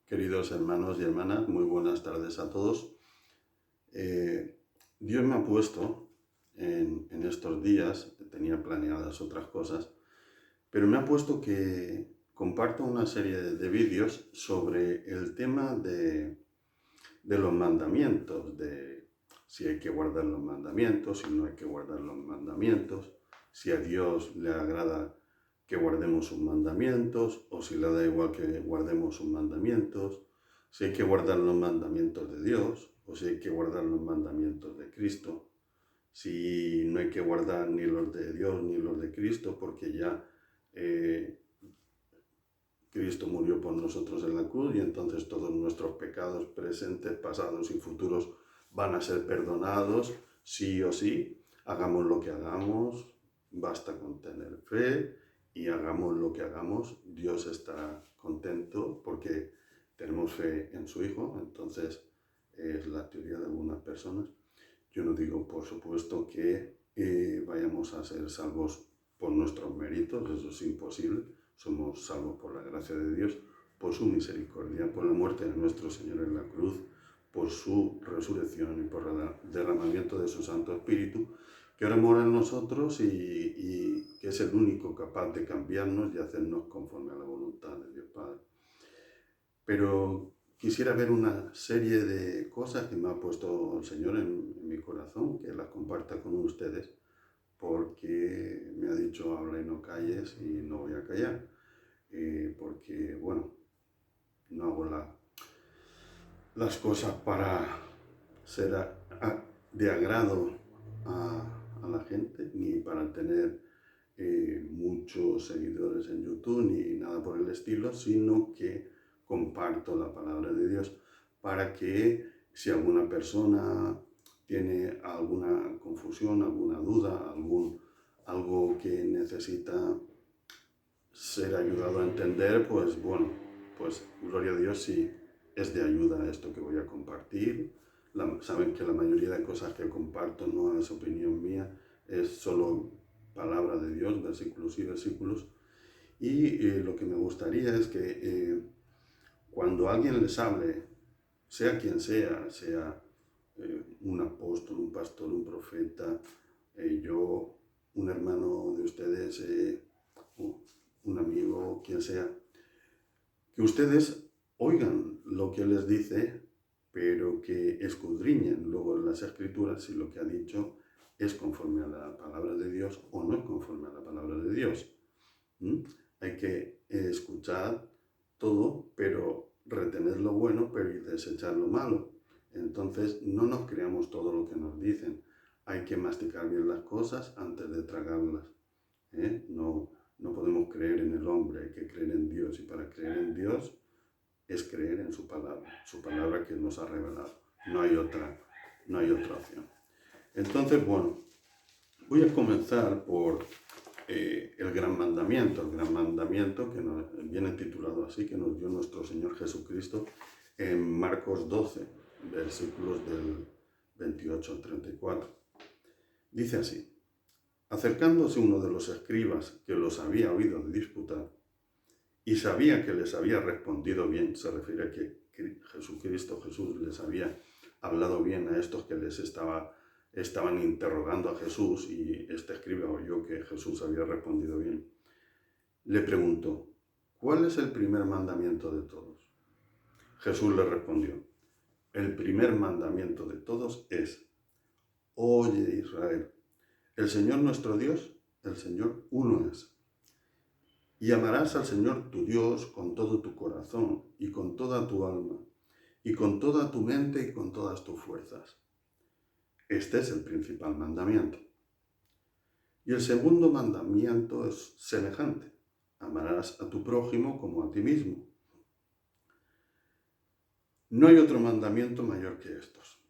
Queridos hermanos y hermanas, muy buenas tardes a todos. Dios me ha puesto en estos días, tenía planeadas otras cosas, pero me ha puesto que comparto una serie de vídeos sobre el tema de los mandamientos, de si hay que guardar los mandamientos, si no hay que guardar los mandamientos, si a Dios le agrada que guardemos sus mandamientos o si le da igual que guardemos sus mandamientos, si hay que guardar los mandamientos de Dios o si hay que guardar los mandamientos de Cristo, si no hay que guardar ni los de Dios ni los de Cristo porque ya Cristo murió por nosotros en la cruz y entonces todos nuestros pecados presentes, pasados y futuros van a ser perdonados sí o sí. Hagamos lo que hagamos, basta con tener fe y hagamos lo que hagamos. Dios estará contento porque tenemos fe en su Hijo, entonces es la teoría de algunas personas. Yo no digo, por supuesto, que vayamos a ser salvos por nuestros méritos, eso es imposible. Somos salvos por la gracia de Dios, por su misericordia, por la muerte de nuestro Señor en la cruz, por su resurrección y por el derramamiento de su Santo Espíritu, que ahora mora en nosotros y que es el único capaz de cambiarnos y hacernos conforme a la voluntad de Dios Padre. Pero quisiera ver una serie de cosas que me ha puesto el Señor en mi corazón, que las comparta con ustedes, porque me ha dicho habla y no calles y no voy a callar, porque bueno, no hago las cosas para ser de agrado a la gente, ni para tener muchos seguidores en YouTube, ni nada por el estilo, sino que comparto la palabra de Dios para que si alguna persona tiene alguna confusión, alguna duda, algo que necesita ser ayudado a entender, pues bueno, pues gloria a Dios si es de ayuda esto que voy a compartir. Saben que la mayoría de cosas que comparto no es opinión mía, es solo palabra de Dios, versículos y versículos. Y lo que me gustaría es que cuando alguien les hable, sea quien sea un apóstol, un pastor, un profeta, yo, un hermano de ustedes, un amigo, quien sea, que ustedes oigan lo que les dice, pero que escudriñen luego las escrituras si lo que ha dicho es conforme a la palabra de Dios o no es conforme a la palabra de Dios. Hay que escuchar todo, pero retener lo bueno, pero y desechar lo malo. Entonces no nos creamos todo lo que nos dicen. Hay que masticar bien las cosas antes de tragarlas. No podemos creer en el hombre, hay que creer en Dios. Y para creer en Dios es creer en su palabra que nos ha revelado. No hay otra opción. Entonces, bueno, voy a comenzar por el gran mandamiento que nos viene titulado así, que nos dio nuestro Señor Jesucristo en Marcos 12, versículos del 28 al 34. Dice así: acercándose uno de los escribas que los había oído disputar y sabía que les había respondido bien, se refiere a que Jesús les había hablado bien a estos que les estaban interrogando a Jesús, y este escriba oyó que Jesús había respondido bien, le preguntó: ¿cuál es el primer mandamiento de todos? Jesús le respondió: el primer mandamiento de todos es: oye Israel, el Señor nuestro Dios, el Señor uno es. Y amarás al Señor tu Dios con todo tu corazón y con toda tu alma y con toda tu mente y con todas tus fuerzas. Este es el principal mandamiento. Y el segundo mandamiento es semejante: amarás a tu prójimo como a ti mismo. No hay otro mandamiento mayor que estos.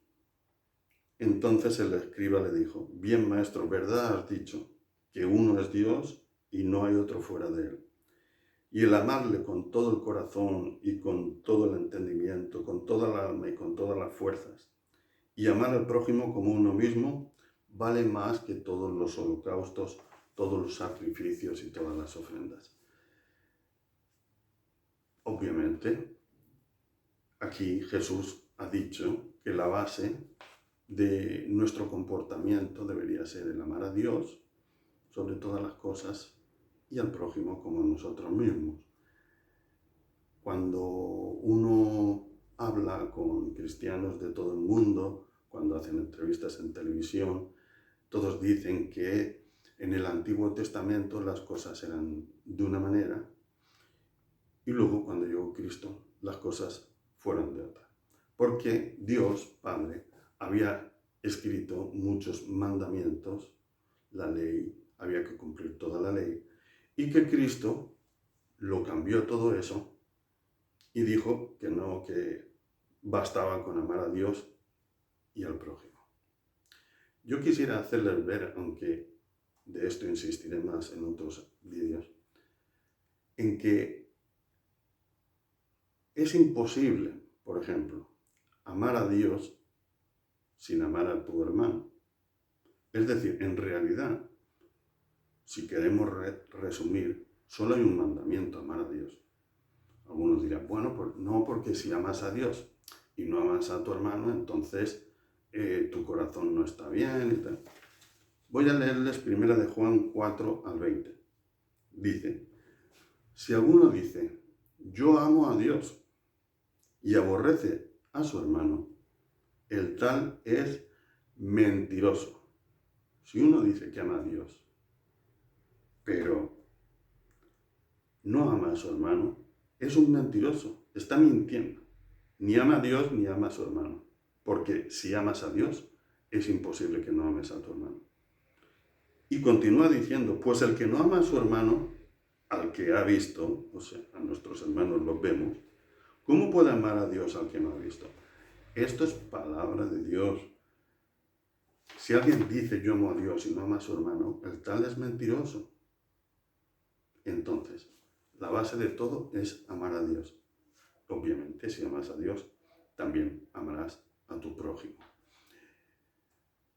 Entonces el escriba le dijo: bien, maestro, verdad has dicho, que uno es Dios y no hay otro fuera de él. Y el amarle con todo el corazón y con todo el entendimiento, con toda el alma y con todas las fuerzas, y amar al prójimo como uno mismo, vale más que todos los holocaustos, todos los sacrificios y todas las ofrendas. Obviamente, aquí Jesús ha dicho que la base de nuestro comportamiento debería ser el amar a Dios sobre todas las cosas y al prójimo como a nosotros mismos. Cuando uno habla con cristianos de todo el mundo, cuando hacen entrevistas en televisión, todos dicen que en el Antiguo Testamento las cosas eran de una manera y luego cuando llegó Cristo las cosas fueron de otra. Porque Dios, Padre, había escrito muchos mandamientos, la ley, había que cumplir toda la ley, y que Cristo lo cambió todo eso y dijo que no, que bastaba con amar a Dios y al prójimo. Yo quisiera hacerles ver, aunque de esto insistiré más en otros vídeos, en que es imposible, por ejemplo, amar a Dios sin amar a tu hermano. Es decir, en realidad, si queremos resumir, solo hay un mandamiento, amar a Dios. Algunos dirán, bueno, pues no, porque si amas a Dios y no amas a tu hermano, entonces tu corazón no está bien y tal. Voy a leerles 1 de Juan 4 al 20. Dice, si alguno dice, yo amo a Dios y aborrece a su hermano, el tal es mentiroso. Si uno dice que ama a Dios, pero no ama a su hermano, es un mentiroso, está mintiendo. Ni ama a Dios ni ama a su hermano. Porque si amas a Dios, es imposible que no ames a tu hermano. Y continúa diciendo, pues el que no ama a su hermano, al que ha visto, o sea, a nuestros hermanos los vemos, ¿cómo puede amar a Dios al que no ha visto? Esto es palabra de Dios. Si alguien dice yo amo a Dios y no ama a su hermano, el tal es mentiroso. Entonces, la base de todo es amar a Dios. Obviamente, si amas a Dios, también amarás a tu prójimo.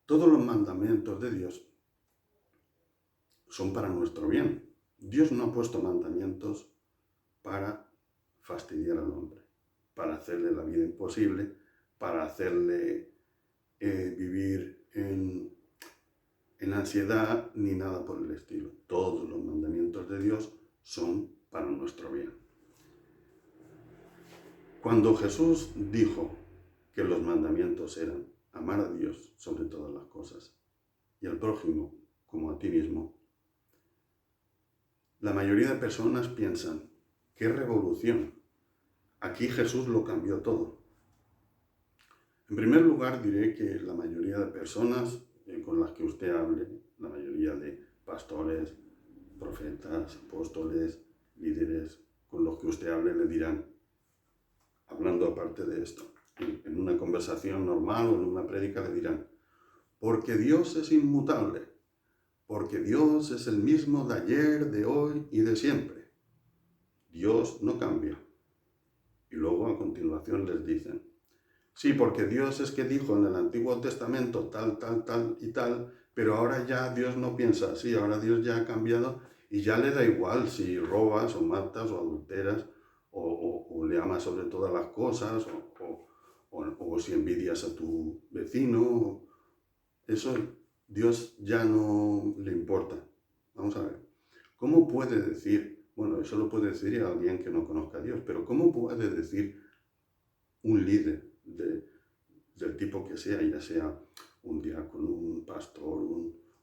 Todos los mandamientos de Dios son para nuestro bien. Dios no ha puesto mandamientos para fastidiar al hombre, para hacerle la vida imposible, para hacerle vivir en ansiedad, ni nada por el estilo. Todos los mandamientos de Dios son para nuestro bien. Cuando Jesús dijo que los mandamientos eran amar a Dios sobre todas las cosas y al prójimo como a ti mismo, la mayoría de personas piensan, ¡qué revolución! Aquí Jesús lo cambió todo. En primer lugar diré que la mayoría de personas con las que usted hable, la mayoría de pastores, profetas, apóstoles, líderes, con los que usted hable le dirán, hablando aparte de esto, en una conversación normal o en una prédica le dirán, porque Dios es inmutable, porque Dios es el mismo de ayer, de hoy y de siempre. Dios no cambia. Y luego a continuación les dicen, sí, porque Dios es que dijo en el Antiguo Testamento tal, tal, tal y tal, pero ahora ya Dios no piensa así, ahora Dios ya ha cambiado y ya le da igual si robas o matas o adulteras o le amas sobre todas las cosas o si envidias a tu vecino. Eso Dios ya no le importa. Vamos a ver. ¿Cómo puede decir, bueno, eso lo puede decir a alguien que no conozca a Dios, pero cómo puede decir un líder del tipo que sea, ya sea un diácono, un pastor,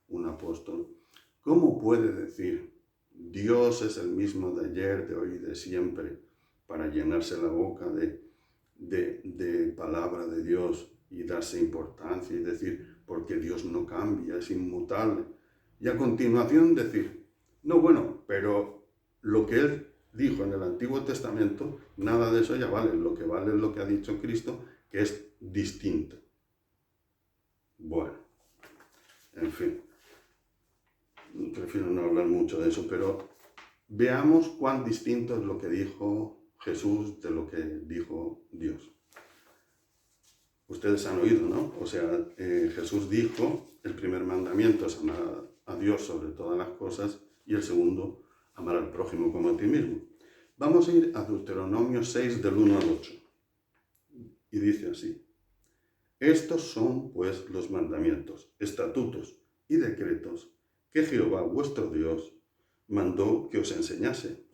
un apóstol, cómo puede decir Dios es el mismo de ayer, de hoy y de siempre, para llenarse la boca de palabra de Dios y darse importancia y decir, porque Dios no cambia, es inmutable. Y a continuación decir, no, bueno, pero lo que Él dijo en el Antiguo Testamento, nada de eso ya vale. Lo que vale es lo que ha dicho Cristo, que es distinto. Bueno, en fin, prefiero no hablar mucho de eso, pero veamos cuán distinto es lo que dijo Jesús de lo que dijo Dios. Ustedes han oído, ¿no? O sea, Jesús dijo, el primer mandamiento es amar a Dios sobre todas las cosas y el segundo, amar al prójimo como a ti mismo. Vamos a ir a Deuteronomio 6 del 1 al 8. y dice así: estos son pues los mandamientos, estatutos y decretos que Jehová vuestro Dios mandó que os enseñase,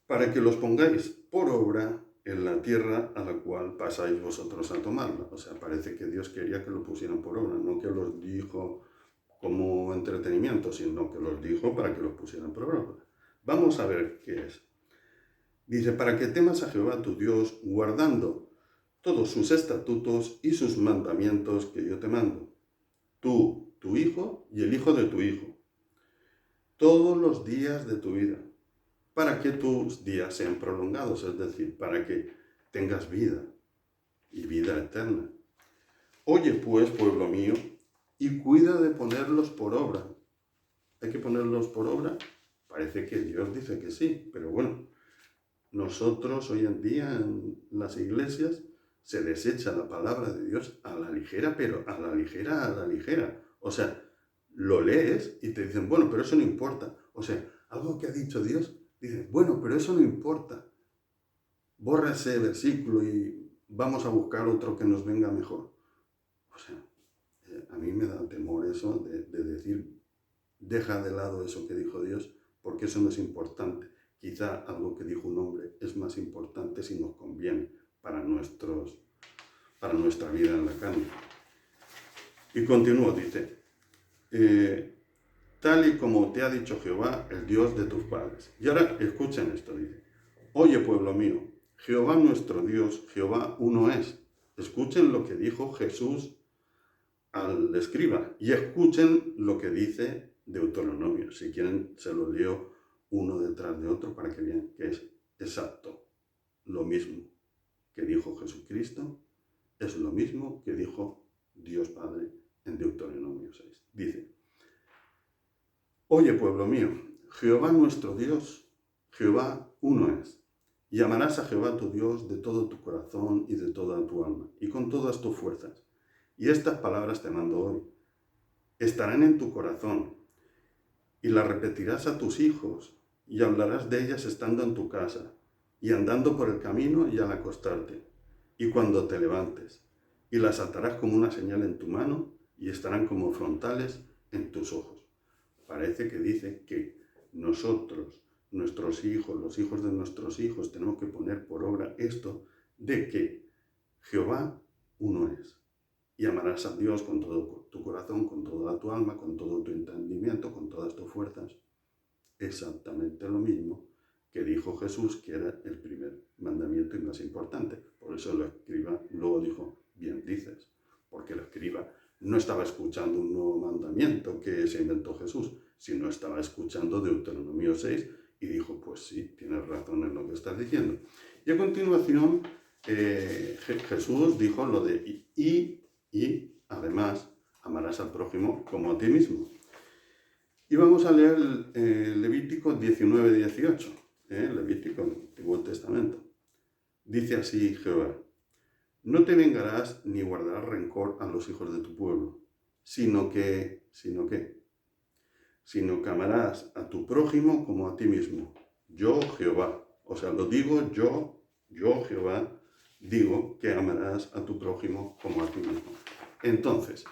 para que los pongáis por obra en la tierra a la cual pasáis vosotros a tomarla. O sea, parece que Dios quería que lo pusieran por obra, no que los dijo como entretenimiento, sino que los dijo para que los pusieran por obra. Vamos a ver qué es. Dice, para que temas a Jehová tu Dios, guardando todos sus estatutos y sus mandamientos que yo te mando, tú, tu hijo y el hijo de tu hijo, todos los días de tu vida, para que tus días sean prolongados, es decir, para que tengas vida y vida eterna. Oye pues, pueblo mío, y cuida de ponerlos por obra. ¿Hay que ponerlos por obra? Parece que Dios dice que sí, pero bueno, nosotros hoy en día en las iglesias se desecha la palabra de Dios a la ligera, pero a la ligera, a la ligera. O sea, lo lees y te dicen, bueno, pero eso no importa. O sea, algo que ha dicho Dios, dices, bueno, pero eso no importa. Borra ese versículo y vamos a buscar otro que nos venga mejor. O sea, a mí me da temor eso de decir, deja de lado eso que dijo Dios, porque eso no es importante. Quizá algo que dijo un hombre es más importante si nos conviene para nuestra vida en la carne. Y continúa, dice, tal y como te ha dicho Jehová, el Dios de tus padres. Y ahora escuchen esto, dice, oye pueblo mío, Jehová nuestro Dios, Jehová uno es. Escuchen lo que dijo Jesús al escriba y escuchen lo que dice Deuteronomio. Si quieren, se lo leo uno detrás de otro para que vean que es exacto. Lo mismo que dijo Jesucristo es lo mismo que dijo Dios Padre en Deuteronomio 6. Dice, oye pueblo mío, Jehová nuestro Dios, Jehová uno es. Y amarás a Jehová tu Dios de todo tu corazón y de toda tu alma y con todas tus fuerzas. Y estas palabras te mando hoy. Estarán en tu corazón y las repetirás a tus hijos y hablarás de ellas estando en tu casa y andando por el camino y al acostarte y cuando te levantes. Y las atarás como una señal en tu mano y estarán como frontales en tus ojos. Parece que dice que nosotros, nuestros hijos, los hijos de nuestros hijos, tenemos que poner por obra esto de que Jehová uno es. Y amarás a Dios con todo tu corazón, con toda tu alma, con todo tu entendimiento, con todas tus fuerzas. Exactamente lo mismo que dijo Jesús, que era el primer mandamiento y más importante. Por eso el escriba luego dijo, bien dices, porque el escriba no estaba escuchando un nuevo mandamiento que se inventó Jesús, sino estaba escuchando Deuteronomio 6 y dijo, pues sí, tienes razón en lo que estás diciendo. Y a continuación Jesús dijo lo de y además amarás al prójimo como a ti mismo. Y vamos a leer Levítico 19-18, Levítico del Antiguo Testamento. Dice así Jehová, no te vengarás ni guardarás rencor a los hijos de tu pueblo, sino que amarás a tu prójimo como a ti mismo. Yo Jehová, o sea, lo digo yo Jehová, digo que amarás a tu prójimo como a ti mismo. Entonces,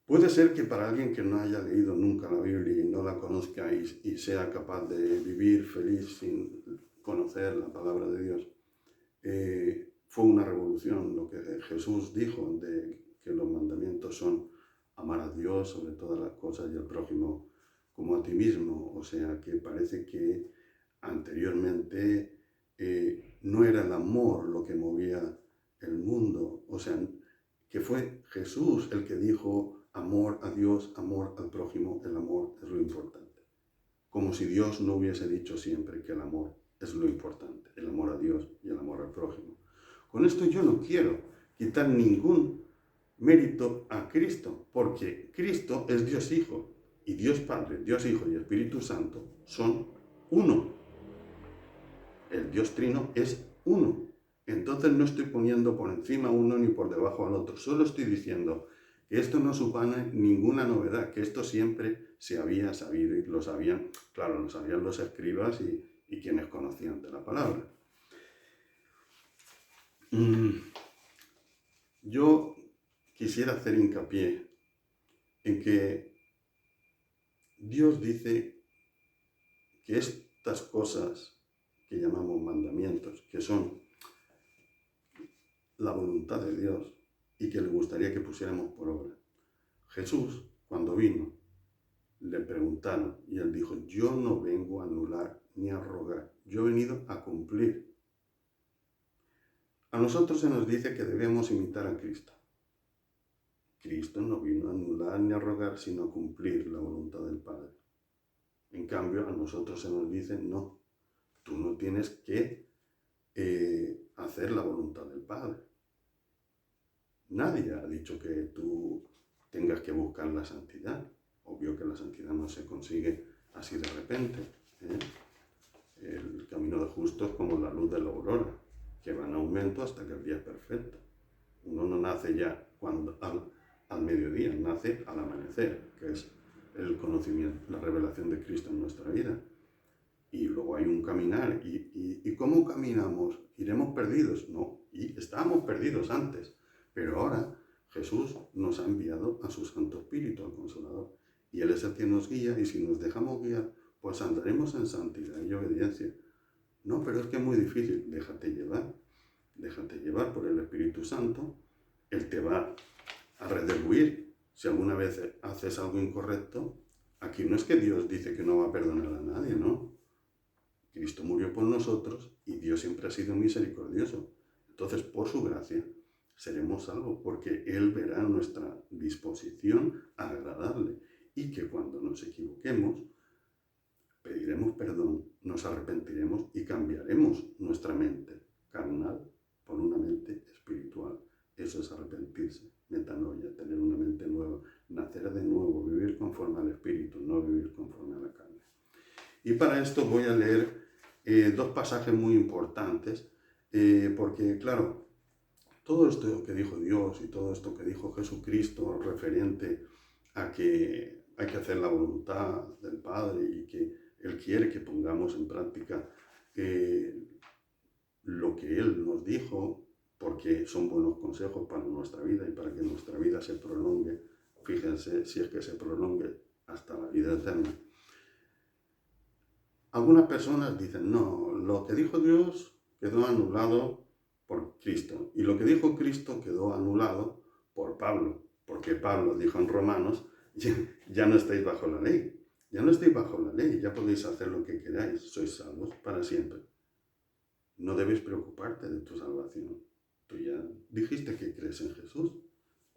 puede ser que para alguien que no haya leído nunca la Biblia y no la conozca y sea capaz de vivir feliz sin conocer la palabra de Dios, fue una revolución lo que Jesús dijo de que los mandamientos son amar a Dios sobre todas las cosas y al prójimo como a ti mismo. O sea, que parece que anteriormente no era el amor lo que movía el mundo. O sea, que fue Jesús el que dijo amor a Dios, amor al prójimo, el amor es lo importante. Como si Dios no hubiese dicho siempre que el amor es lo importante, el amor a Dios y el amor al prójimo. Con esto yo no quiero quitar ningún mérito a Cristo, porque Cristo es Dios Hijo, y Dios Padre, Dios Hijo y Espíritu Santo son uno. El Dios Trino es uno. Entonces no estoy poniendo por encima uno ni por debajo al otro, solo estoy diciendo que esto no supone ninguna novedad, que esto siempre se había sabido y lo sabían, claro, lo sabían los escribas y quienes conocían de la palabra. yo quisiera hacer hincapié en que Dios dice que estas cosas que llamamos mandamientos, que son la voluntad de Dios y que le gustaría que pusiéramos por obra. Jesús, cuando vino, le preguntaron y él dijo, yo no vengo a anular ni a rogar, yo he venido a cumplir. A nosotros se nos dice que debemos imitar a Cristo. Cristo no vino a anular ni a rogar, sino a cumplir la voluntad del Padre. En cambio, a nosotros se nos dice, no, tú no tienes que hacer la voluntad del Padre. Nadie ha dicho que tú tengas que buscar la santidad. Obvio que la santidad no se consigue así de repente. El camino de justo es como la luz de la aurora, que va en aumento hasta que el día es perfecto. Uno no nace ya al mediodía, nace al amanecer, que es el conocimiento, la revelación de Cristo en nuestra vida. Y luego hay un caminar. ¿Y cómo caminamos? ¿Iremos perdidos? No, y estábamos perdidos antes. Pero ahora Jesús nos ha enviado a su Santo Espíritu, al Consolador. Y Él es el que nos guía, y si nos dejamos guiar, pues andaremos en santidad y obediencia. No, pero es que es muy difícil. Déjate llevar por el Espíritu Santo. Él te va a redarguir. Si alguna vez haces algo incorrecto, aquí no es que Dios dice que no va a perdonar a nadie, ¿no? Cristo murió por nosotros y Dios siempre ha sido misericordioso. Entonces, por su gracia, seremos salvos porque Él verá nuestra disposición a agradarle y que cuando nos equivoquemos, pediremos perdón, nos arrepentiremos y cambiaremos nuestra mente carnal por una mente espiritual. Eso es arrepentirse, metanoia, tener una mente nueva, nacer de nuevo, vivir conforme al Espíritu, no vivir conforme a la carne. Y para esto voy a leer dos pasajes muy importantes, porque claro, todo esto que dijo Dios y todo esto que dijo Jesucristo referente a que hay que hacer la voluntad del Padre y que Él quiere que pongamos en práctica lo que Él nos dijo, porque son buenos consejos para nuestra vida y para que nuestra vida se prolongue. Fíjense si es que se prolongue hasta la vida eterna. Algunas personas dicen, no, lo que dijo Dios quedó anulado por Cristo. Y lo que dijo Cristo quedó anulado por Pablo. Porque Pablo dijo en Romanos, ya no estáis bajo la ley. Ya no estáis bajo la ley, ya podéis hacer lo que queráis. Sois salvos para siempre. No debes preocuparte de tu salvación. Tú ya dijiste que crees en Jesús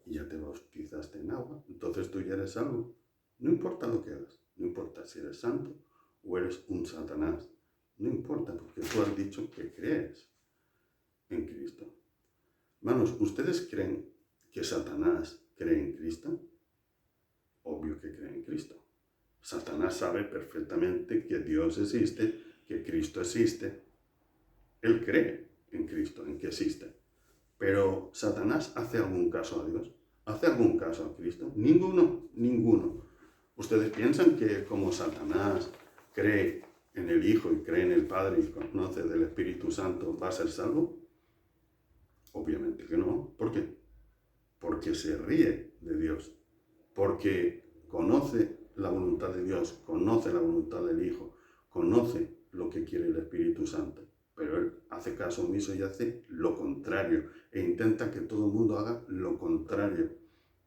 y ya te bautizaste en agua. Entonces tú ya eres salvo. No importa lo que hagas. No importa si eres santo o eres un Satanás. No importa, porque tú has dicho que crees en Cristo. Hermanos, ¿ustedes creen que Satanás cree en Cristo? Obvio que cree en Cristo. Satanás sabe perfectamente que Dios existe, que Cristo existe. Él cree en Cristo, en que existe. Pero ¿Satanás hace algún caso a Dios? ¿Hace algún caso a Cristo? Ninguno. ¿Ustedes piensan que como Satanás cree en el Hijo y cree en el Padre y conoce del Espíritu Santo, va a ser salvo? Obviamente que no. ¿Por qué? Porque se ríe de Dios. Porque conoce la voluntad de Dios, conoce la voluntad del Hijo, conoce lo que quiere el Espíritu Santo. Pero él hace caso omiso y hace lo contrario. E intenta que todo el mundo haga lo contrario.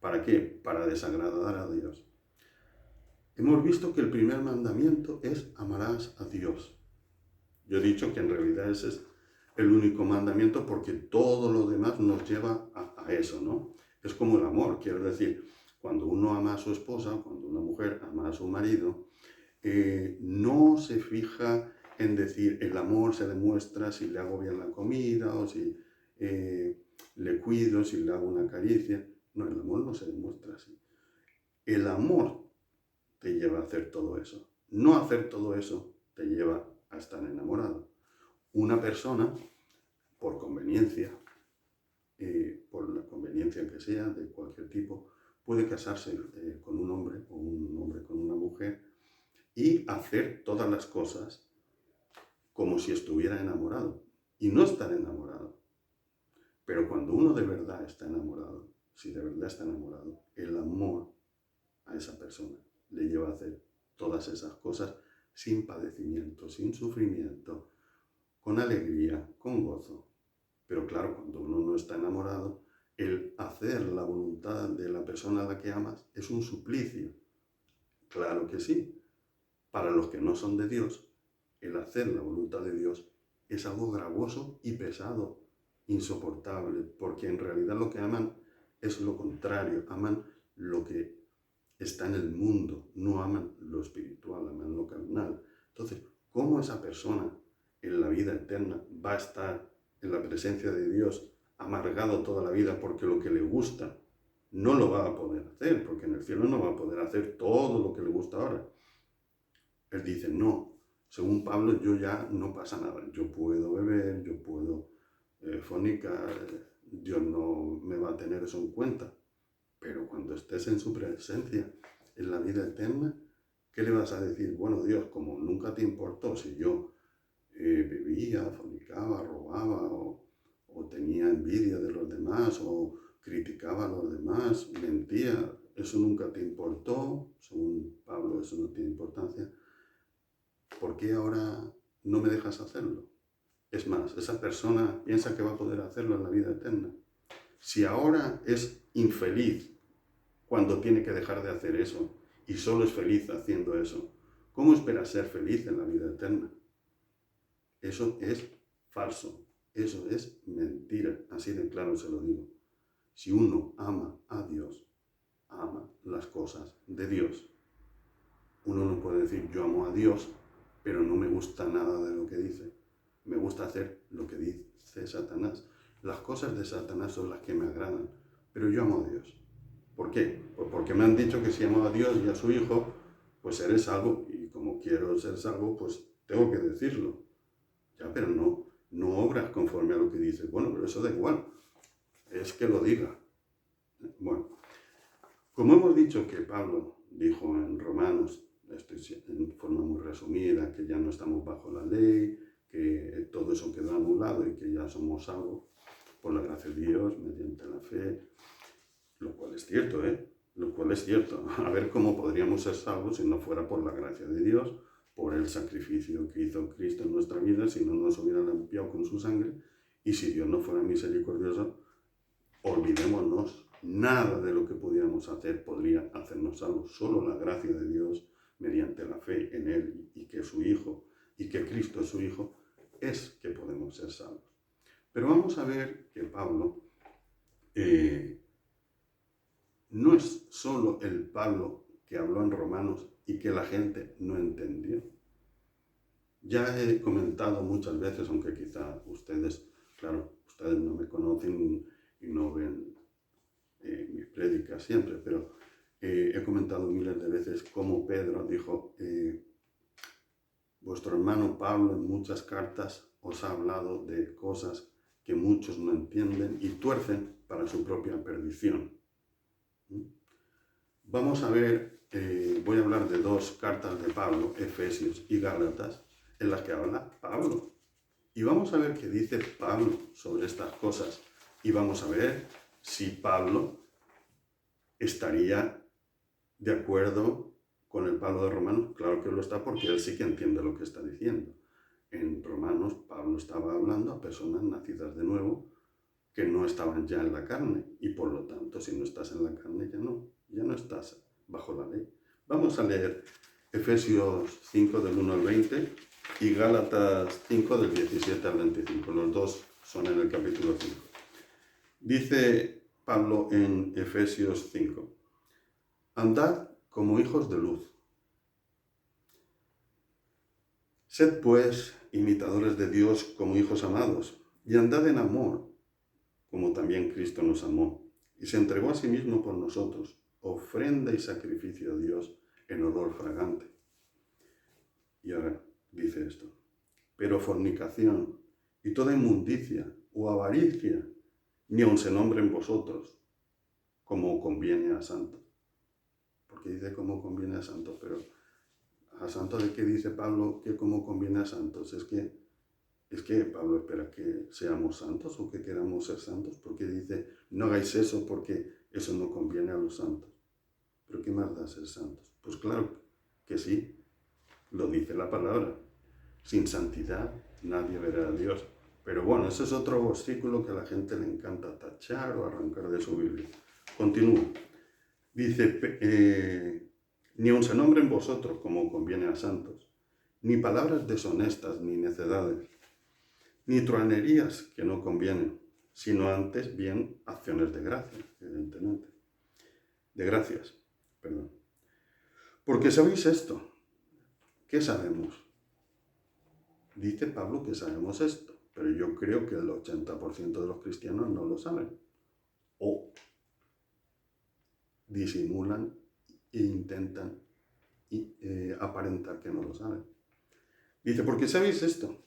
¿Para qué? Para desagradar a Dios. Hemos visto que el primer mandamiento es amarás a Dios. Yo he dicho que en realidad ese es el único mandamiento porque todo lo demás nos lleva a eso, ¿no? Es como el amor, quiero decir, cuando uno ama a su esposa, cuando una mujer ama a su marido, no se fija en decir el amor se demuestra si le hago bien la comida o si le cuido, si le hago una caricia. No, el amor no se demuestra así. El amor te lleva a hacer todo eso. No hacer todo eso te lleva a estar enamorado. Una persona, por conveniencia, por la conveniencia que sea, de cualquier tipo, puede casarse con un hombre o un hombre con una mujer y hacer todas las cosas como si estuviera enamorado y no estar enamorado. Pero cuando uno de verdad está enamorado, si de verdad está enamorado, el amor a esa persona le lleva a hacer todas esas cosas sin padecimiento, sin sufrimiento, con alegría, con gozo. Pero claro, cuando uno no está enamorado, el hacer la voluntad de la persona a la que amas es un suplicio. Claro que sí. Para los que no son de Dios, el hacer la voluntad de Dios es algo gravoso y pesado, insoportable, porque en realidad lo que aman es lo contrario, aman lo que está en el mundo, no aman lo espiritual, aman lo carnal. Entonces, ¿cómo esa persona en la vida eterna va a estar en la presencia de Dios amargado toda la vida porque lo que le gusta no lo va a poder hacer, porque en el cielo no va a poder hacer todo lo que le gusta ahora? Él dice, no, según Pablo, yo ya no pasa nada, yo puedo beber, yo puedo fornicar, Dios no me va a tener eso en cuenta. Pero cuando estés en su presencia, en la vida eterna, ¿qué le vas a decir? Bueno, Dios, como nunca te importó si yo bebía, fornicaba, robaba o tenía envidia de los demás o criticaba a los demás, mentía, eso nunca te importó, según Pablo eso no tiene importancia, ¿por qué ahora no me dejas hacerlo? Es más, esa persona piensa que va a poder hacerlo en la vida eterna. Si ahora es infeliz cuando tiene que dejar de hacer eso y solo es feliz haciendo eso, ¿cómo espera ser feliz en la vida eterna? Eso es falso, eso es mentira, así de claro se lo digo. Si uno ama a Dios, ama las cosas de Dios. Uno no puede decir yo amo a Dios, pero no me gusta nada de lo que dice. Me gusta hacer lo que dice Satanás. Las cosas de Satanás son las que me agradan, pero yo amo a Dios. ¿Por qué? Pues porque me han dicho que si amo a Dios y a su Hijo, pues seré salvo. Y como quiero ser salvo, pues tengo que decirlo. Ya, pero no obras conforme a lo que dices. Bueno, pero eso da igual. Es que lo diga. Bueno, como hemos dicho que Pablo dijo en Romanos, esto en forma muy resumida, que ya no estamos bajo la ley, que todo eso quedó anulado y que ya somos salvos por la gracia de Dios mediante la fe, lo cual es cierto, Lo cual es cierto. A ver cómo podríamos ser salvos si no fuera por la gracia de Dios, por el sacrificio que hizo Cristo en nuestra vida, si no nos hubiera limpiado con su sangre, y si Dios no fuera misericordioso, olvidémonos, nada de lo que pudiéramos hacer podría hacernos salvos. Solo la gracia de Dios, mediante la fe en Él y que es su Hijo, y que Cristo es su Hijo, es que podemos ser salvos. Pero vamos a ver que Pablo no es solo el Pablo que habló en Romanos y que la gente no entendió. Ya he comentado muchas veces, aunque quizá ustedes, claro, ustedes no me conocen y no ven mis prédicas siempre, pero he comentado miles de veces cómo Pedro dijo, vuestro hermano Pablo en muchas cartas os ha hablado de cosas que muchos no entienden y tuercen para su propia perdición. Vamos a ver, voy a hablar de dos cartas de Pablo, Efesios y Gálatas, en las que habla Pablo. Y vamos a ver qué dice Pablo sobre estas cosas. Y vamos a ver si Pablo estaría de acuerdo con el Pablo de Romanos. Claro que lo está, porque él sí que entiende lo que está diciendo. En Romanos, Pablo estaba hablando a personas nacidas de nuevo que no estaban ya en la carne. Y por lo tanto, si no estás en la carne, ya no estás bajo la ley. Vamos a leer Efesios 5 del 1 al 20 y Gálatas 5 del 17 al 25. Los dos son en el capítulo 5. Dice Pablo en Efesios 5, andad como hijos de luz. Sed pues imitadores de Dios como hijos amados, y andad en amor, como también Cristo nos amó, y se entregó a sí mismo por nosotros, ofrenda y sacrificio a Dios en olor fragante. Y ahora dice esto, pero fornicación y toda inmundicia o avaricia ni aun se nombre en vosotros, como conviene a santos. Porque dice como conviene a santos, pero ¿a santos de qué dice Pablo que como conviene a santos? Es que Es que Pablo espera que seamos santos o que queramos ser santos, porque dice, no hagáis eso porque eso no conviene a los santos. ¿Pero qué más da ser santos? Pues claro que sí, lo dice la palabra. Sin santidad nadie verá a Dios. Pero bueno, ese es otro versículo que a la gente le encanta tachar o arrancar de su Biblia. Continúo. Dice, ni aun se nombren vosotros como conviene a santos, ni palabras deshonestas ni necedades, ni truanerías que no convienen, sino antes bien acciones de gracia, evidentemente. De gracias, perdón. Porque sabéis esto. ¿Qué sabemos? Dice Pablo que sabemos esto, pero yo creo que el 80% de los cristianos no lo saben. O disimulan e intentan aparentar que no lo saben. Dice, porque sabéis esto,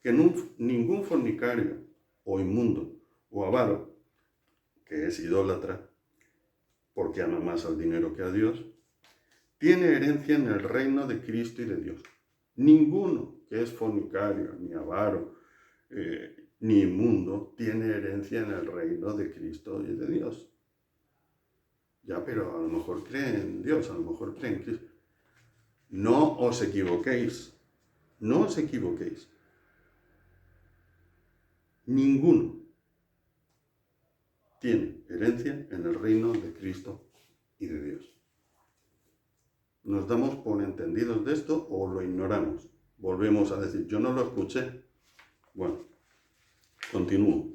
que ningún fornicario o inmundo o avaro, que es idólatra, porque ama más al dinero que a Dios, tiene herencia en el reino de Cristo y de Dios. Ninguno que es fornicario, ni avaro, ni inmundo, tiene herencia en el reino de Cristo y de Dios. Ya, pero a lo mejor creen en Dios, a lo mejor creen en Cristo. No os equivoquéis, no os equivoquéis. Ninguno tiene herencia en el reino de Cristo y de Dios. ¿Nos damos por entendidos de esto o lo ignoramos? Volvemos a decir, yo no lo escuché. Bueno, continúo.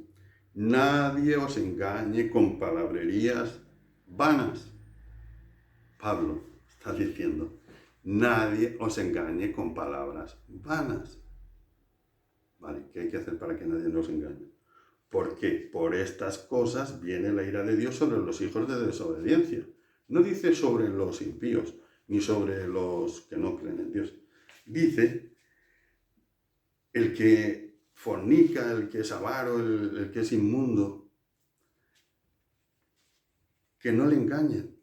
Nadie os engañe con palabrerías vanas. Pablo está diciendo, nadie os engañe con palabras vanas. ¿Vale? ¿Qué hay que hacer para que nadie nos engañe? Porque por estas cosas viene la ira de Dios sobre los hijos de desobediencia. No dice sobre los impíos, ni sobre los que no creen en Dios. Dice, el que fornica, el que es avaro, el que es inmundo, que no le engañen.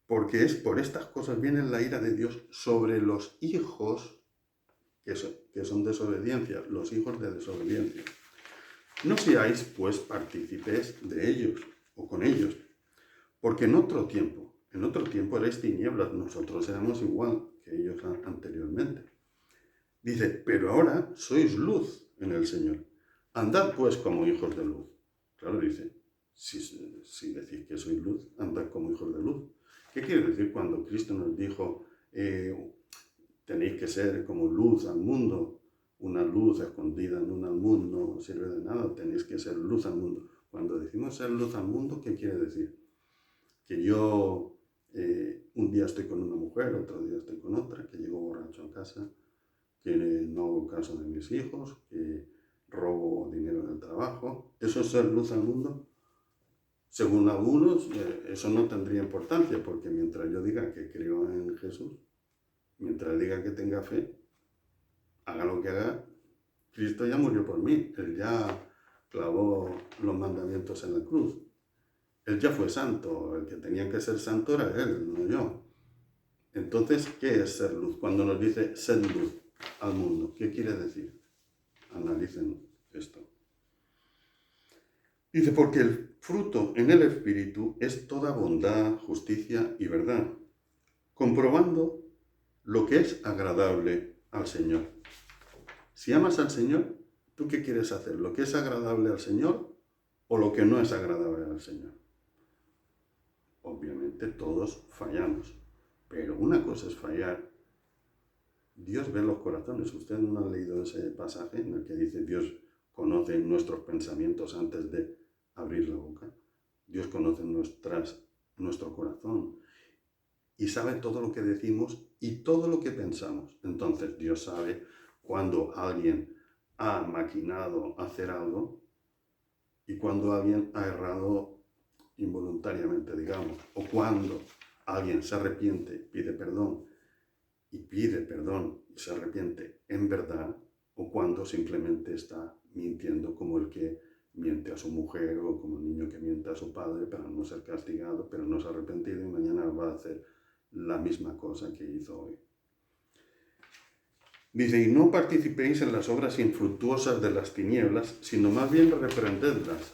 Porque es por estas cosas viene la ira de Dios sobre los hijos que son desobediencia, los hijos de desobediencia. No seáis, pues, partícipes de ellos o con ellos, porque en otro tiempo erais tinieblas, nosotros éramos igual que ellos anteriormente. Dice, pero ahora sois luz en el Señor. Andad, pues, como hijos de luz. Claro, dice, si decís que sois luz, andad como hijos de luz. ¿Qué quiere decir cuando Cristo nos dijo, tenéis que ser como luz al mundo? Una luz escondida en un almud no sirve de nada, tenéis que ser luz al mundo. Cuando decimos ser luz al mundo, ¿qué quiere decir? Que yo un día estoy con una mujer, otro día estoy con otra, que llego borracho a casa, que no hago caso de mis hijos, que robo dinero del trabajo. ¿Eso es ser luz al mundo? Según algunos, eso no tendría importancia, porque mientras yo diga que creo en Jesús, mientras diga que tenga fe, haga lo que haga, Cristo ya murió por mí. Él ya clavó los mandamientos en la cruz. Él ya fue santo. El que tenía que ser santo era él, no yo. Entonces, ¿qué es ser luz? Cuando nos dice ser luz al mundo, ¿qué quiere decir? Analicen esto. Dice, porque el fruto en el Espíritu es toda bondad, justicia y verdad, comprobando lo que es agradable al Señor. Si amas al Señor, ¿tú qué quieres hacer? ¿Lo que es agradable al Señor o lo que no es agradable al Señor? Obviamente todos fallamos, pero una cosa es fallar. Dios ve los corazones. Usted no ha leído ese pasaje en el que dice Dios conoce nuestros pensamientos antes de abrir la boca. Dios conoce nuestro corazón y sabe todo lo que decimos y todo lo que pensamos. Entonces Dios sabe cuando alguien ha maquinado hacer algo y cuando alguien ha errado involuntariamente, digamos, o cuando alguien se arrepiente, pide perdón y se arrepiente en verdad, o cuando simplemente está mintiendo como el que miente a su mujer o como el niño que miente a su padre para no ser castigado, pero no se ha arrepentido y mañana va a hacer la misma cosa que hizo hoy. Dice, y no participéis en las obras infructuosas de las tinieblas, sino más bien reprendedlas,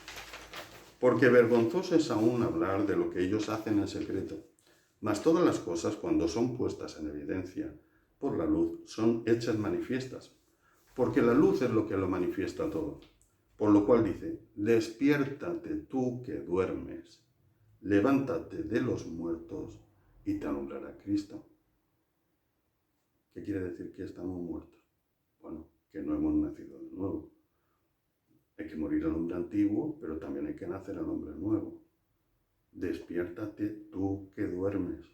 porque vergonzoso es aún hablar de lo que ellos hacen en secreto. Mas todas las cosas, cuando son puestas en evidencia por la luz, son hechas manifiestas, porque la luz es lo que lo manifiesta todo. Por lo cual dice, despiértate tú que duermes, levántate de los muertos y te alumbrará Cristo. ¿Qué quiere decir que estamos muertos? Bueno, que no hemos nacido de nuevo. Hay que morir al hombre antiguo, pero también hay que nacer al hombre nuevo. Despiértate tú que duermes.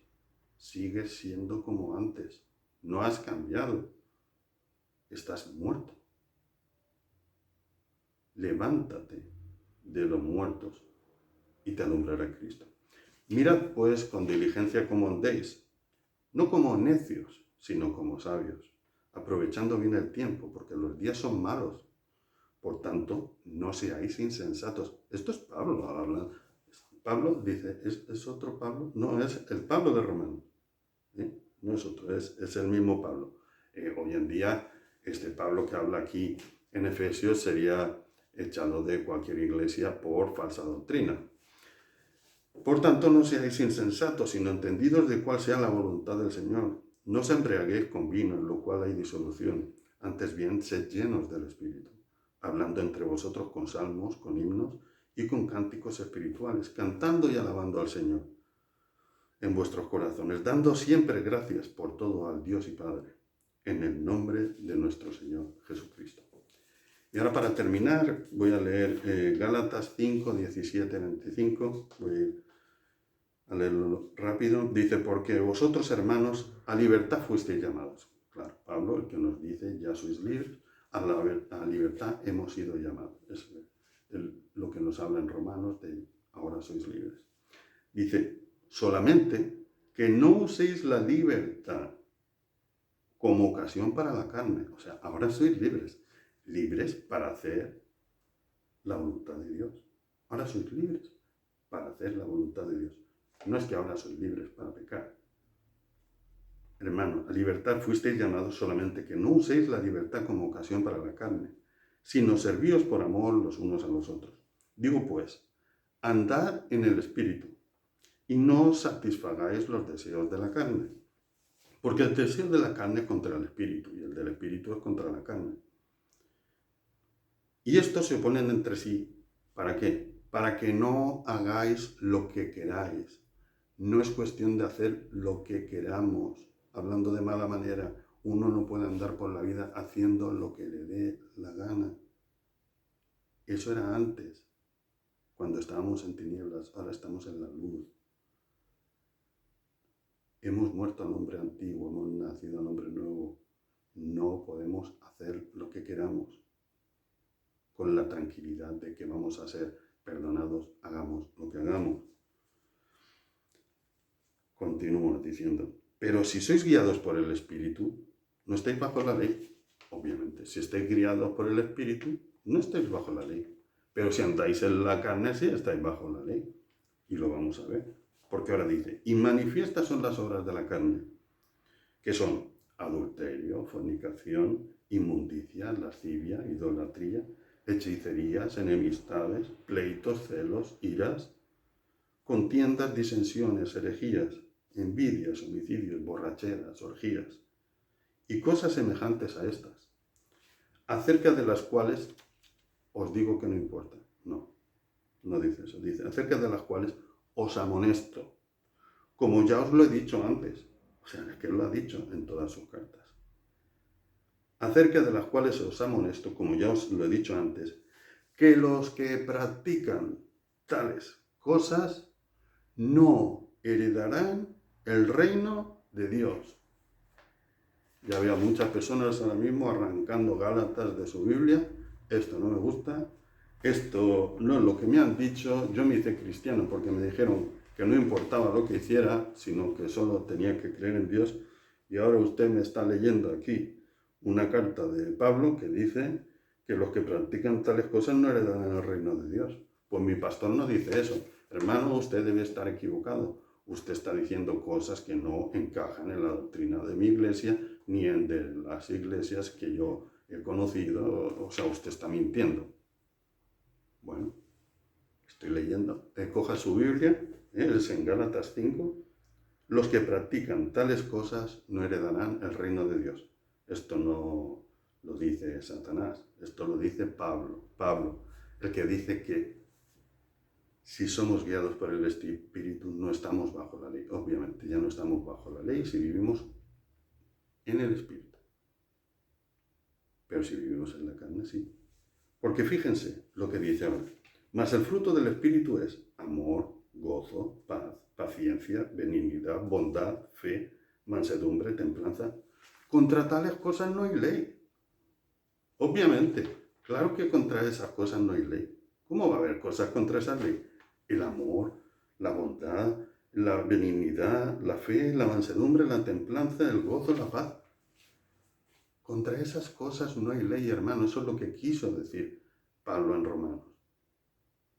Sigues siendo como antes. No has cambiado. Estás muerto. Levántate de los muertos y te alumbrará Cristo. Mirad pues con diligencia cómo andéis, no como necios, sino como sabios, aprovechando bien el tiempo, porque los días son malos. Por tanto, no seáis insensatos. Esto es Pablo hablando. Pablo dice, ¿es otro Pablo? No, es el Pablo de Romanos. No es otro, es el mismo Pablo. Hoy en día, este Pablo que habla aquí en Efesios sería echado de cualquier iglesia por falsa doctrina. Por tanto, no seáis insensatos, sino entendidos de cuál sea la voluntad del Señor. No os embriaguéis con vino, en lo cual hay disolución. Antes bien, sed llenos del Espíritu, hablando entre vosotros con salmos, con himnos y con cánticos espirituales, cantando y alabando al Señor en vuestros corazones, dando siempre gracias por todo al Dios y Padre, en el nombre de nuestro Señor Jesucristo. Y ahora para terminar voy a leer Gálatas 5, 17, 25, voy a leerlo rápido. Dice, porque vosotros hermanos a libertad fuisteis llamados. Claro, Pablo, el que nos dice, ya sois libres, a la libertad hemos sido llamados. Es lo que nos habla en Romanos de ahora sois libres. Dice, solamente que no uséis la libertad como ocasión para la carne. O sea, ahora sois libres. Libres para hacer la voluntad de Dios. Ahora sois libres para hacer la voluntad de Dios. No es que ahora sois libres para pecar. Hermano, a libertad fuisteis llamados, solamente que no uséis la libertad como ocasión para la carne, sino servíos por amor los unos a los otros. Digo pues, andad en el Espíritu, y no satisfagáis los deseos de la carne, porque el deseo de la carne es contra el Espíritu, y el del Espíritu es contra la carne. Y estos se oponen entre sí. ¿Para qué? Para que no hagáis lo que queráis. No es cuestión de hacer lo que queramos. Hablando de mala manera, uno no puede andar por la vida haciendo lo que le dé la gana. Eso era antes, cuando estábamos en tinieblas, ahora estamos en la luz. Hemos muerto al hombre antiguo, hemos nacido al hombre nuevo. No podemos hacer lo que queramos, con la tranquilidad de que vamos a ser perdonados, hagamos lo que hagamos. Continúa diciendo, pero si sois guiados por el Espíritu, no estáis bajo la ley. Obviamente, si estáis guiados por el Espíritu, no estáis bajo la ley. Pero si andáis en la carne, sí estáis bajo la ley. Y lo vamos a ver. Porque ahora dice, y manifiestas son las obras de la carne, que son adulterio, fornicación, inmundicia, lascivia, idolatría, hechicerías, enemistades, pleitos, celos, iras, contiendas, disensiones, herejías, envidias, homicidios, borracheras, orgías, y cosas semejantes a estas, acerca de las cuales os digo que no importa. No dice eso. Dice, acerca de las cuales os amonesto, como ya os lo he dicho antes. O sea, es que lo ha dicho en todas sus cartas. Acerca de las cuales os amonesto, como ya os lo he dicho antes, que los que practican tales cosas no heredarán el reino de Dios. Ya veo a muchas personas ahora mismo arrancando Gálatas de su Biblia. Esto no me gusta, esto no es lo que me han dicho. Yo me hice cristiano porque me dijeron que no importaba lo que hiciera, sino que solo tenía que creer en Dios. Y ahora usted me está leyendo aquí una carta de Pablo que dice que los que practican tales cosas no heredarán el reino de Dios. Pues mi pastor no dice eso. Hermano, usted debe estar equivocado. Usted está diciendo cosas que no encajan en la doctrina de mi iglesia ni en de las iglesias que yo he conocido, o sea, usted está mintiendo. Bueno, estoy leyendo. Coja su Biblia, es en Gálatas 5. Los que practican tales cosas no heredarán el reino de Dios. Esto no lo dice Satanás, esto lo dice Pablo. Pablo, el que dice que si somos guiados por el Espíritu no estamos bajo la ley. Obviamente, ya no estamos bajo la ley si vivimos en el Espíritu. Pero si vivimos en la carne, sí. Porque fíjense lo que dice ahora. Mas el fruto del Espíritu es amor, gozo, paz, paciencia, benignidad, bondad, fe, mansedumbre, templanza. Contra tales cosas no hay ley. Obviamente, claro que contra esas cosas no hay ley. ¿Cómo va a haber cosas contra esa ley? El amor, la bondad, la benignidad, la fe, la mansedumbre, la templanza, el gozo, la paz. Contra esas cosas no hay ley, hermano. Eso es lo que quiso decir Pablo en Romanos.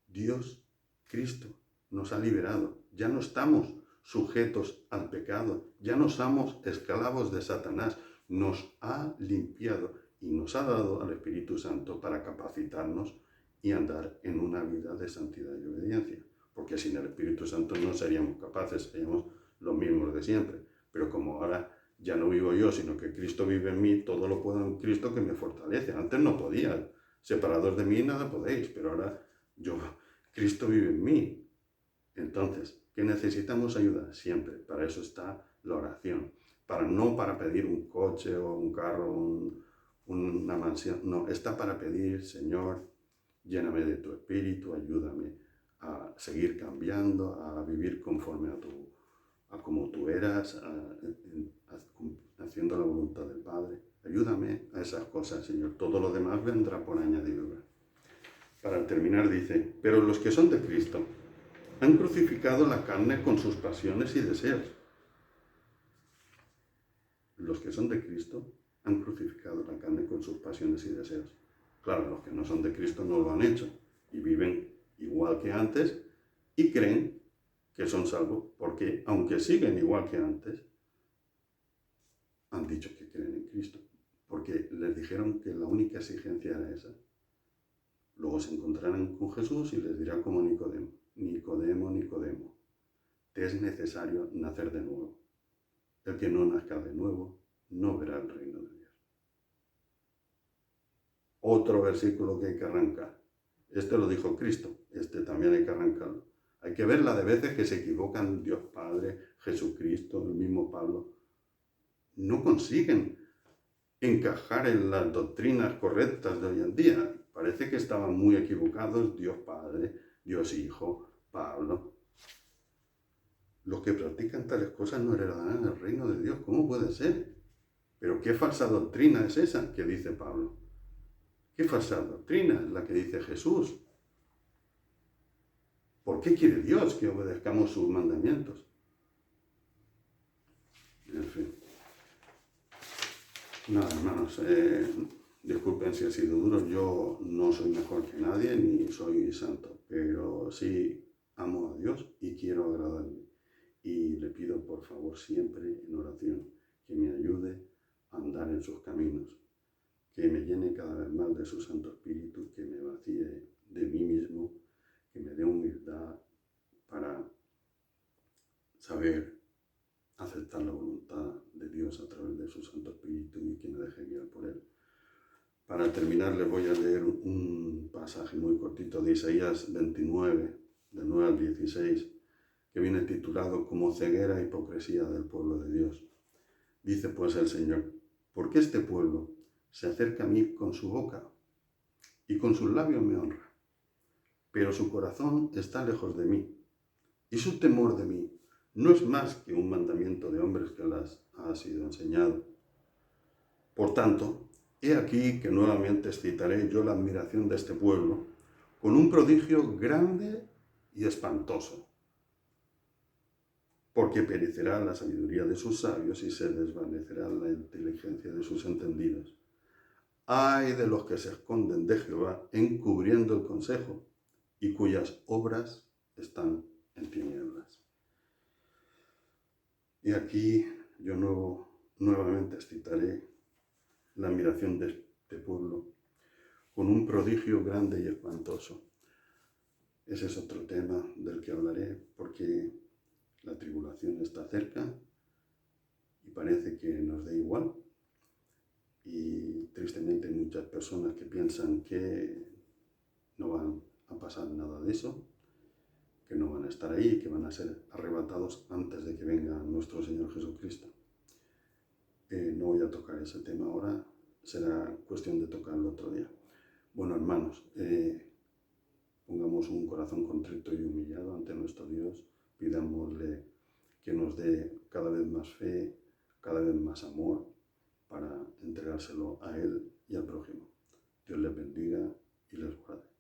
Dios, Cristo, nos ha liberado. Ya no estamos sujetos al pecado. Ya no somos esclavos de Satanás. Nos ha limpiado y nos ha dado al Espíritu Santo para capacitarnos y andar en una vida de santidad y obediencia. Porque sin el Espíritu Santo no seríamos capaces, seríamos los mismos de siempre. Pero como ahora ya no vivo yo, sino que Cristo vive en mí, todo lo puedo en Cristo que me fortalece. Antes no podía. Separados de mí nada podéis, pero ahora Cristo vive en mí. Entonces, ¿qué necesitamos? Ayuda siempre. Para eso está la oración. No para pedir un coche o un carro, una mansión. No, está para pedir, Señor, lléname de tu espíritu, ayúdame a seguir cambiando, a vivir conforme a como tú eras, haciendo la voluntad del Padre. Ayúdame a esas cosas, Señor. Todo lo demás vendrá por añadidura. Para terminar dice, pero los que son de Cristo han crucificado la carne con sus pasiones y deseos. Los que son de Cristo han crucificado la carne con sus pasiones y deseos. Claro, los que no son de Cristo no lo han hecho y viven igual que antes y creen que son salvos porque, aunque siguen igual que antes, han dicho que creen en Cristo. Porque les dijeron que la única exigencia era esa. Luego se encontrarán con Jesús y les dirá como Nicodemo, Nicodemo, te es necesario nacer de nuevo. El que no nazca de nuevo no verá el reino de Dios. Otro versículo que hay que arrancar. Este lo dijo Cristo, este también hay que arrancarlo. Hay que ver la de veces que se equivocan Dios Padre, Jesucristo, el mismo Pablo. No consiguen encajar en las doctrinas correctas de hoy en día. Parece que estaban muy equivocados Dios Padre, Dios Hijo, Pablo. Los que practican tales cosas no heredarán el reino de Dios. ¿Cómo puede ser? Pero ¿qué falsa doctrina es esa que dice Pablo? ¿Qué falsa doctrina es la que dice Jesús? ¿Por qué quiere Dios que obedezcamos sus mandamientos? En fin. Nada, hermanos, disculpen si ha sido duro. Yo no soy mejor que nadie ni soy santo, pero sí amo a Dios y quiero agradarle. Y le pido por favor siempre en oración que me ayude a andar en sus caminos, que me llene cada vez más de su Santo Espíritu, que me vacíe de mí mismo, que me dé humildad para saber aceptar la voluntad de Dios a través de su Santo Espíritu y que me deje guiar por Él. Para terminar les voy a leer un pasaje muy cortito de Isaías 29, del 9 al 16, que viene titulado como ceguera e hipocresía del pueblo de Dios. Dice pues el Señor, ¿por qué este pueblo se acerca a mí con su boca y con sus labios me honra? Pero su corazón está lejos de mí y su temor de mí no es más que un mandamiento de hombres que las ha sido enseñado. Por tanto, he aquí que nuevamente excitaré yo la admiración de este pueblo con un prodigio grande y espantoso, porque perecerá la sabiduría de sus sabios y se desvanecerá la inteligencia de sus entendidos. Ay de los que se esconden de Jehová encubriendo el consejo y cuyas obras están en tinieblas. Y aquí yo nuevamente citaré la admiración de este pueblo con un prodigio grande y espantoso. Ese es otro tema del que hablaré, porque la tribulación está cerca y parece que nos da igual. Y tristemente hay muchas personas que piensan que no van a pasar nada de eso, que no van a estar ahí, que van a ser arrebatados antes de que venga nuestro Señor Jesucristo. No voy a tocar ese tema ahora, será cuestión de tocarlo otro día. Bueno, hermanos, pongamos un corazón contrito y humillado ante nuestro Dios, pidámosle que nos dé cada vez más fe, cada vez más amor para entregárselo a Él y al prójimo. Dios les bendiga y les guarde.